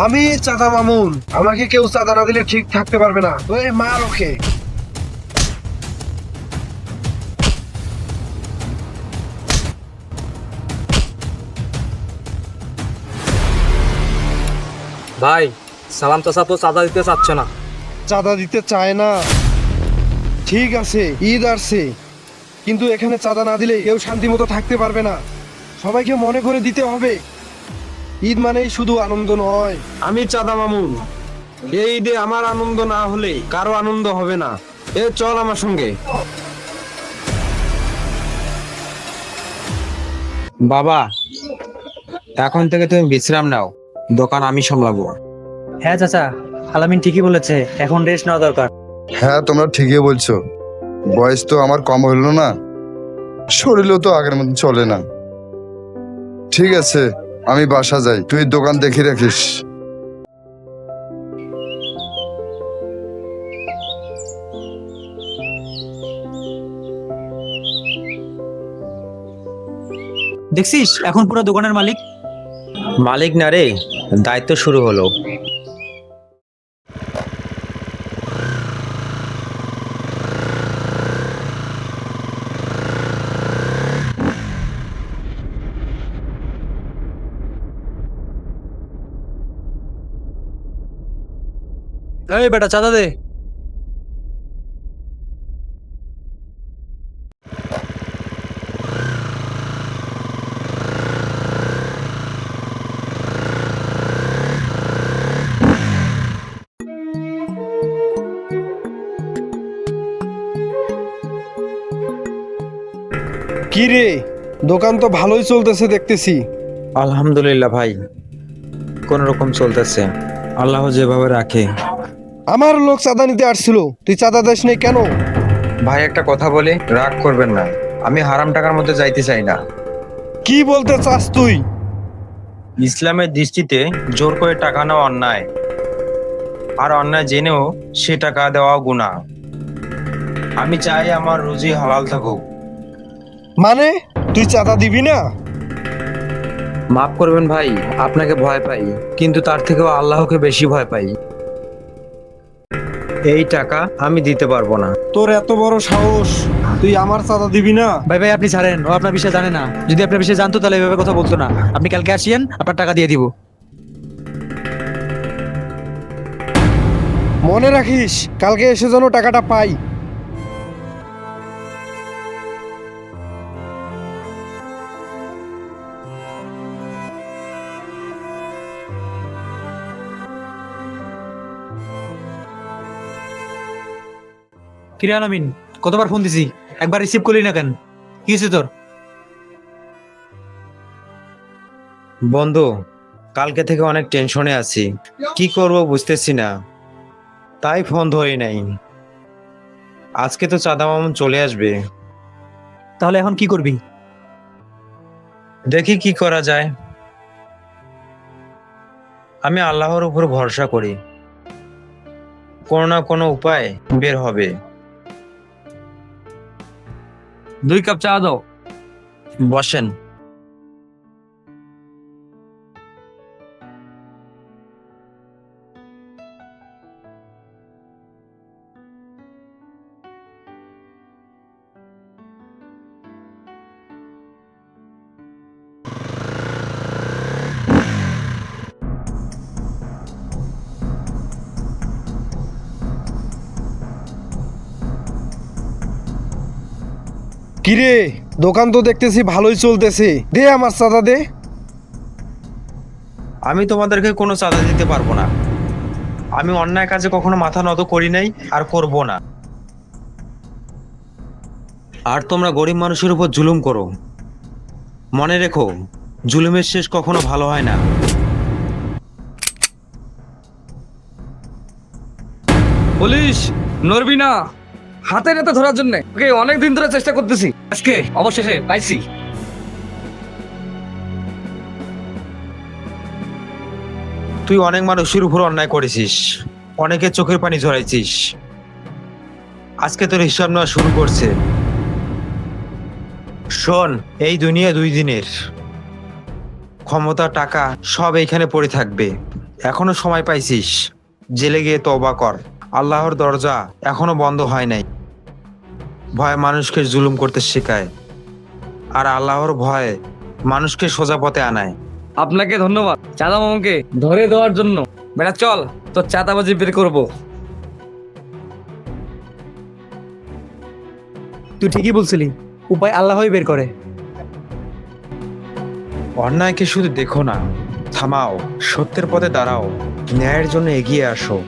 আমি চাঁদা মামুন, আমাকে কেউ চাঁদা না দিলে ঠিক থাকতে পারবে না। ওই মার ওকে। ভাই, সালাম চাচা তো চাঁদা দিতে চাচ্ছে না। চাঁদা দিতে চায় না? ঠিক আছে, ঈদ আসছে, কিন্তু এখানে চাঁদা না দিলে কেউ শান্তি মতো থাকতে পারবে না। সবাইকে মনে করে দিতে হবে। ঈদ মানেই শুধু আনন্দ নয়। আমি চাঁদা মামুন, এই ঈদে আমার আনন্দ না হলে কারো আনন্দ হবে না। চল আমার সঙ্গে। বাবা, এখন থেকে তুমি বিশ্রাম নাও, দোকান আমি সামলাবো। হ্যাঁ চাচা, আলামিন ঠিকই বলেছে, এখন রেস্ট নেওয়া দরকার। হ্যাঁ, তোমরা ঠিকই বলছো। বয়স তো আমার কম হলো না, শরীরও তো আগের মতো চলে না। ঠিক আছে, আমি বাসা যাই, তুই দোকান দেখে রাখিস। দেখছিস এখন পুরো দোকানের মালিক। মালিক না রে, দায়িত্ব শুরু হলো। এই বেটা চাঁদা দে। কি রে, দোকান তো ভালোই চলতেছে দেখতেছি। আলহামদুলিল্লাহ ভাই, কোন রকম চলতেছে, আল্লাহ যেভাবে রাখে। আমার লোক চাঁদা নিতে আসছিল, তুই চাঁদা দিস নাই কেন? ভাই একটা কথা বলে, রাগ করবেন না, আমি হারাম টাকার মধ্যে যাইতে চাই না। কি বলতে চাস তুই? ইসলামের দৃষ্টিতে জোর করে টাকা নেওয়া অন্যায়, আর অন্যায় জেনেও সে টাকা দেওয়া গুনাহ। আমি চাই আমার রুজি হালাল থাকুক। মানে তুই চাঁদা দিবি না? মাফ করবেন ভাই, আপনাকে ভয় পাই, কিন্তু তার থেকেও আল্লাহকে বেশি ভয় পাই। এই টাকা আমি দিতে পারবো না। তোর এত বড় সাহস, তুই আমার চাঁদা দিবি না? ভাই ভাই আপনি ছাড়েন, ও আপনার বিষয়ে জানে না। যদি আপনার বিষয়ে জানতো তাহলে এভাবে কথা বলতো না। আপনি কালকে আসিয়েন, আপনার টাকা দিয়ে দিব। মনে রাখিস, কালকে এসে যেন টাকাটা পাই। কিরে আলামিন, কতবার ফোন দিছি, একবার রিসিভ করলি না কেন? কি হয়েছে তোর? বন্ধু, কালকে থেকে অনেক টেনশনে আছি, কি করব বুঝতেছি না, তাই ফোন ধরি নাই। আজকে তো চাঁদা মামুন চলে আসবে, তাহলে এখন কি করবি? দেখি কি করা যায়। আমি আল্লাহর উপর ভরসা করি, কোনো না কোনো উপায় বের হবে। 2 কাপ চা দাও। বসেন। কিরে, দোকান তো দেখতেছি ভালোই চলতেছে, দে আমার চাঁদা দে। আমি তোমাদেরকে কোনো চাঁদা দিতে পারবো না, আমি অন্যায় কাজে কখনো মাথা নত করি নাই আর করব না। আর তোমরা গরিব মানুষের উপর জুলুম করো, মনে রেখো জুলুমের শেষ কখনো ভালো হয় না। পুলিশ, নড়বি না। হাতে নাতে ধরার জন্য ওকে অনেক দিন ধরে চেষ্টা করতেছি, আজকে অবশেষে পাইছি। তুই অনেক মানুষের উপর অন্যায় করেছিস, অনেকের চোখের পানি ঝরাইছিস, আজকে তোর হিসাব নেওয়া শুরু করছে। শোন, এই দুনিয়া 2 দিনের, ক্ষমতা টাকা সব এইখানে পড়ে থাকবে, এখনো সময় পাইছিস, জেলে গিয়ে তওবা কর। আল্লাহর দরজা এখনো বন্ধ হয় নাই। ভয় মানুষকে জুলুম করতে শেখায়, আর আল্লাহর ভয় মানুষকে সোজা পথে আনায়। আপনাকে ধন্যবাদ চাঁদা মামাকে ধরে দেওয়ার জন্য। বেটা চল, তোর চাঁদাবাজি বের করবো। তুই ঠিকই বলছিলি, উপায় আল্লাহই বের করে। অন্যায়কে শুধু দেখো না, থামাও, সত্যের পথে দাঁড়াও, ন্যায়ের জন্য এগিয়ে আসো।